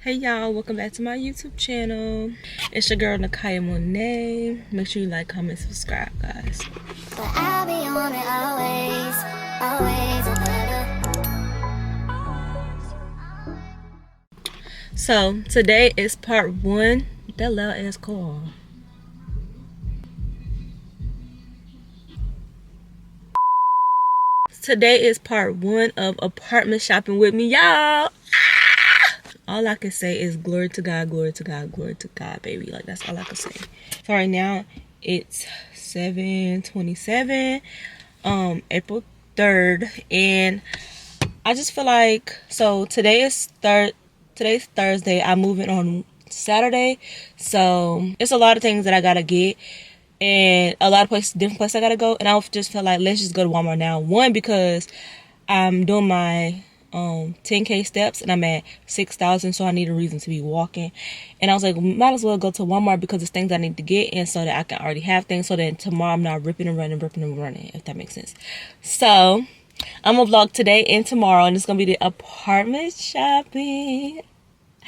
Hey y'all, welcome back to my YouTube channel. It's your girl NikhyaMonet. Make sure you like, comment, subscribe, guys. But I'll be on it always, always and ever. So today is part one. That loud ass call. Today is part one of apartment shopping with me, y'all. All I can say is glory to God, glory to God, glory to God, baby. Like, that's all I can say. So right now it's 7:27, April 3rd, and I just feel like, so today's Thursday. I'm moving on Saturday, so it's a lot of things that I gotta get, and a lot of different places I gotta go. And I just feel like let's just go to Walmart now. One, because I'm doing my 10K steps and I'm at 6,000, so I need a reason to be walking. And I was like, might as well go to Walmart because it's things I need to get, and so that I can already have things, so that tomorrow I'm not ripping and running, if that makes sense. So I'm gonna vlog today and tomorrow, and it's gonna be the apartment shopping.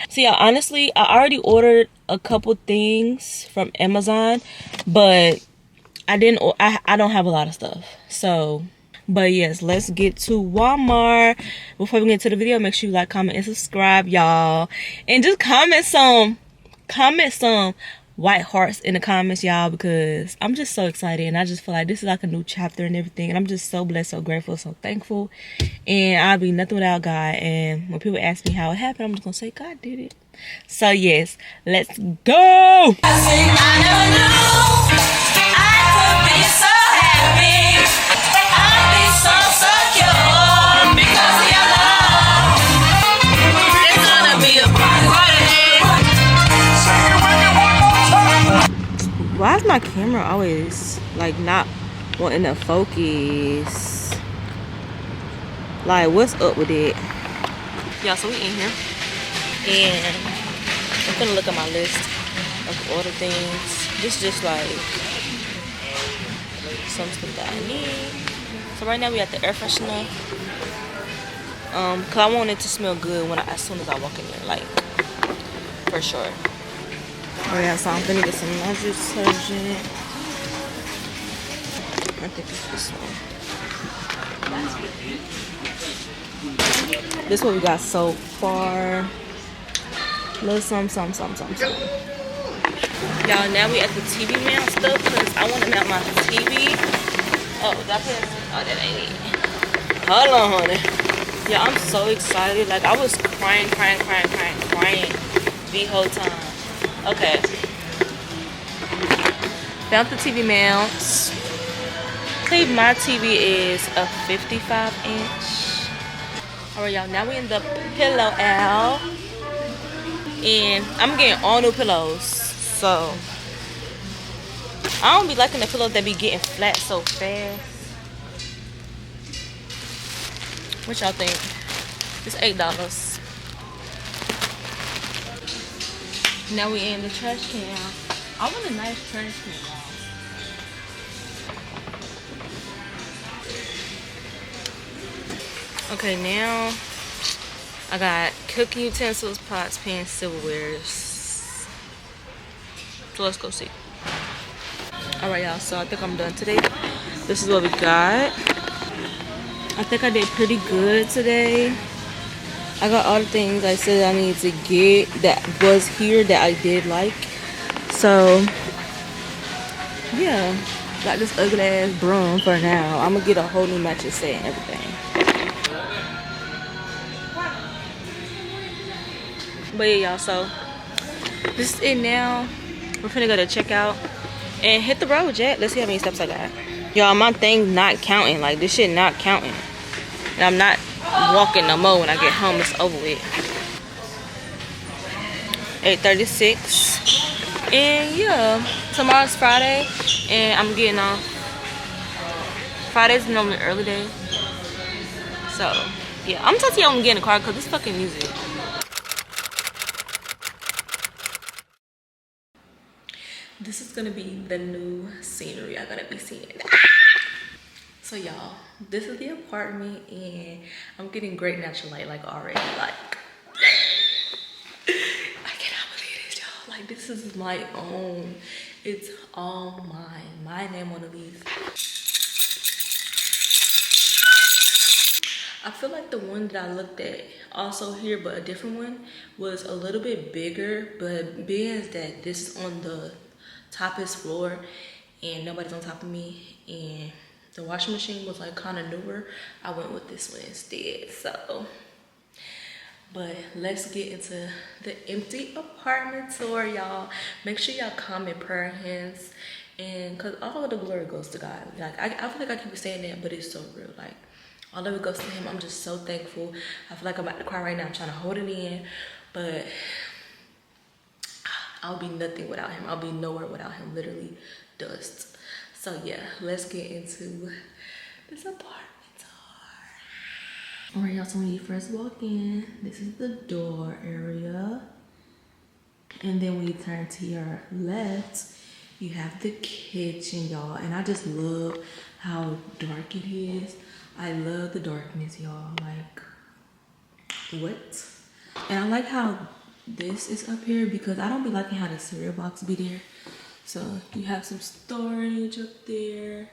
So yeah, honestly, I already ordered a couple things from Amazon, but I don't have a lot of stuff. So, but yes, let's get to Walmart. Before we get to the video, make sure you like, comment, and subscribe, y'all. And just comment some white hearts in the comments, y'all, because I'm just so excited, and I just feel like this is like a new chapter and everything, and I'm just so blessed, so grateful, so thankful. And I'll be nothing without God. And when people ask me how it happened, I'm just gonna say God did it. So yes, let's go. Why is my camera always like not wanting to focus? Like, what's up with it? Yeah, so we in here, and I'm gonna look at my list of order things. Just like some stuff that I need. So right now we at the air freshener. Cause I want it to smell good as soon as I walk in there, like, for sure. Oh yeah, so I'm gonna get some laundry detergent. I think it's this one. This is what we got so far. Little some. Y'all, now we at the TV mount stuff, because I want to mount my TV. Oh, did I put it? Oh, that ain't it. Hold on, honey. Yeah, I'm so excited. Like, I was crying the whole time. Okay. Found the TV mounts. I believe my TV is a 55-inch. Alright, y'all. Now we in the pillow aisle. And I'm getting all new pillows. So I don't be liking the pillows that be getting flat so fast. What y'all think? It's $8. Now we in the trash can. I want a nice trash can, y'all. Okay, now I got cooking utensils, pots, pans, silverwares. So let's go see. Alright, y'all, so I think I'm done today. This is what we got. I think I did pretty good today. I got all the things I said I needed to get that was here that I did like. So yeah, got this ugly ass broom for now. I'm gonna get a whole new matching set and everything. But yeah, y'all, so this is it now. We're finna go to checkout and hit the road, Jack. Let's see how many steps I got. Y'all, my thing not counting. Like, this shit not counting. And I'm not walking no more when I get home. It's over with. 8:36. And yeah, tomorrow's Friday, and I'm getting off. Friday's normally early day. So yeah, I'm telling you, I'm gonna get in the car because this fucking music. This is gonna be the new scenery I gotta be seeing. So y'all, this is the apartment, and I'm getting great natural light, like, already. Like, This is my own. It's all mine. My name on the lease. I feel like the one that I looked at also here, but a different one, was a little bit bigger. But being that this is on the toppest floor and nobody's on top of me, and the washing machine was like kind of newer, I went with this one instead. So, but let's get into the empty apartment tour, y'all. Make sure y'all comment prayer hands, and cause all of the glory goes to God. Like I feel like I keep saying that, but it's so real. Like all of it goes to Him. I'm just so thankful. I feel like I'm about to cry right now. I'm trying to hold it in, but I'll be nothing without Him. I'll be nowhere without Him. Literally dust. So yeah, let's get into this apartment tour. Alright, y'all, so when you first walk in, this is the door area. And then when you turn to your left, you have the kitchen, y'all. And I just love how dark it is. I love the darkness, y'all. Like, what? And I like how this is up here because I don't be liking how the cereal box be there. So you have some storage up there.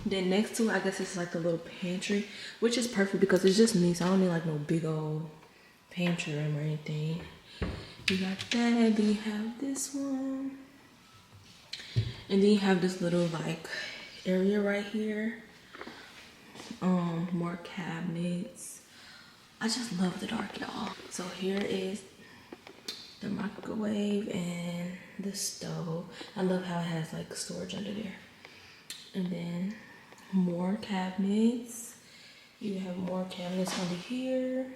Then next to it, I guess it's like the little pantry, which is perfect because it's just me. So I don't need like no big old pantry room or anything. You got that, then you have this one. And then you have this little like area right here. More cabinets. I just love the dark, y'all. So here is the microwave and the stove. I love how it has like storage under there. And then more cabinets. You have more cabinets under here.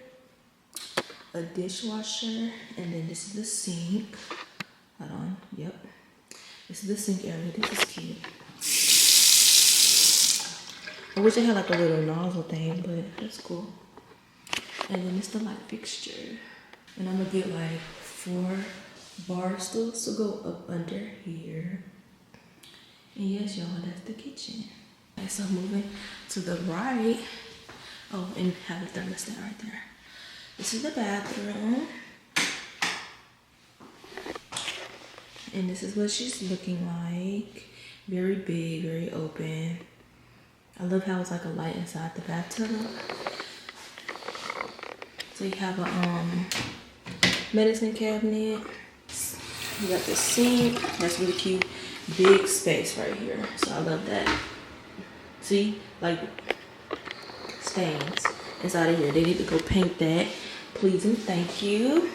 A dishwasher, and then this is the sink. Hold on, yep. This is the sink area. This is cute. I wish I had like a little nozzle thing, but that's cool. And then it's the light fixture. And I'm gonna get like 4 bar stools to go up under here. And yes, y'all, that's the kitchen. Okay, so moving to the right. Oh, and have the thermostat right there. This is the bathroom. And this is what she's looking like. Very big, very open. I love how it's like a light inside the bathtub. So you have a medicine cabinet. You got the sink. That's really cute. Big space right here. So I love that. See, like stains inside of here. They need to go paint that. Please and thank you.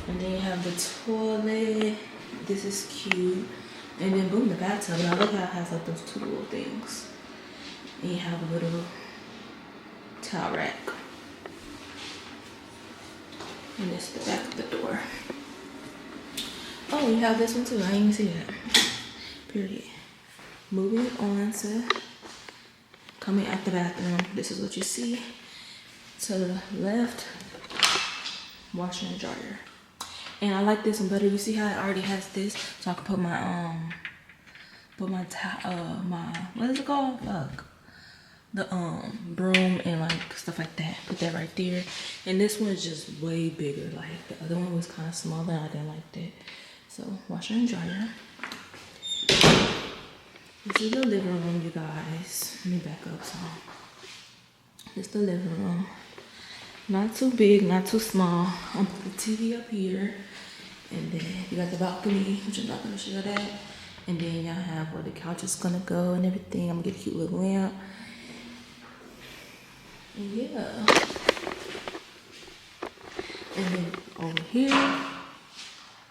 And then you have the toilet. This is cute. And then boom, the bathtub. And I love how it has like those 2 little things. And you have a little towel rack. And this is the back of the door. Oh, you have this one too. I didn't even see that. Period. Moving on to coming out the bathroom. This is what you see. To the left, washer and dryer. And I like this one better. You see how it already has this, so I can put my what is it called? Fuck. The broom and like stuff like that. Put that right there. And this one is just way bigger. Like the other one was kind of smaller. I didn't like that. So washer and dryer. This is the living room, you guys. Let me back up some. This is the living room. Not too big, not too small. I'm putting the TV up here. And then you got the balcony, which I'm not gonna show that. And then y'all have where the couch is gonna go and everything. I'm gonna get a cute little lamp. And yeah. And then over here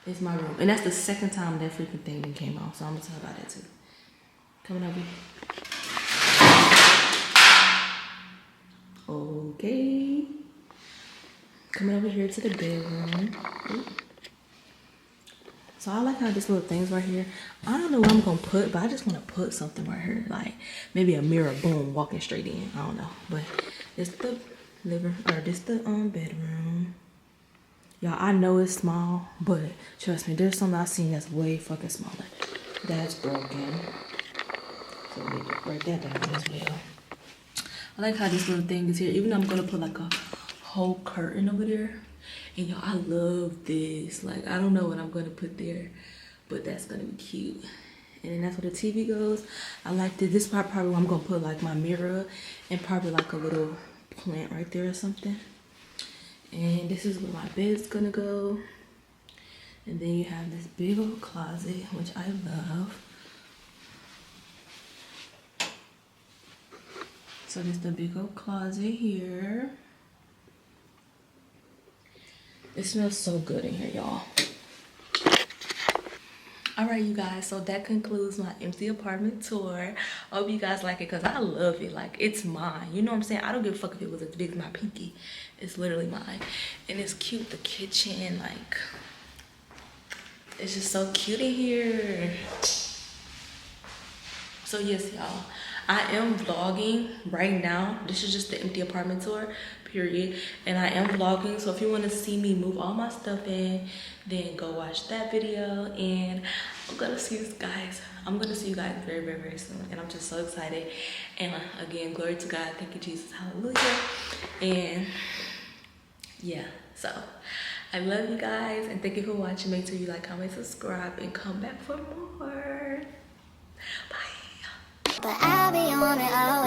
is my room. And that's the second time that freaking thing then came off. So I'm gonna talk about that too. Coming over here. Okay. Coming over here to the bedroom. Ooh. So I like how this little thing's right here. I don't know what I'm gonna put, but I just wanna put something right here. Like maybe a mirror, boom, walking straight in. I don't know. But it's the bedroom. Y'all, I know it's small, but trust me, there's something I've seen that's way fucking smaller. That's broken. So we need to break that down as well. I like how this little thing is here. Even though I'm gonna put like a whole curtain over there, And y'all, I love this. Like, I don't know what I'm gonna put there, but that's gonna be cute. And then that's where the TV goes. I like this. This part probably where I'm gonna put like my mirror and probably like a little plant right there or something. And this is where my bed's gonna go. And then you have this big old closet, which I love. So there's the big old closet here. It smells so good in here, y'all. Alright, you guys, so that concludes my empty apartment tour. I hope you guys like it because I love it. Like, it's mine. You know what I'm saying? I don't give a fuck if it was as big as my pinky. It's literally mine. And it's cute. The kitchen, like, it's just so cute in here. So yes, y'all, I am vlogging right now. This is just the empty apartment tour, period. And I am vlogging, so if you want to see me move all my stuff in, then go watch that video. And I'm gonna see you guys. I'm gonna see you guys very, very, very soon. And I'm just so excited. And again, glory to God. Thank you, Jesus. Hallelujah. And yeah, so I love you guys, and thank you for watching. Make sure you like, comment, subscribe, and come back for more. Bye. But I'll be on it always.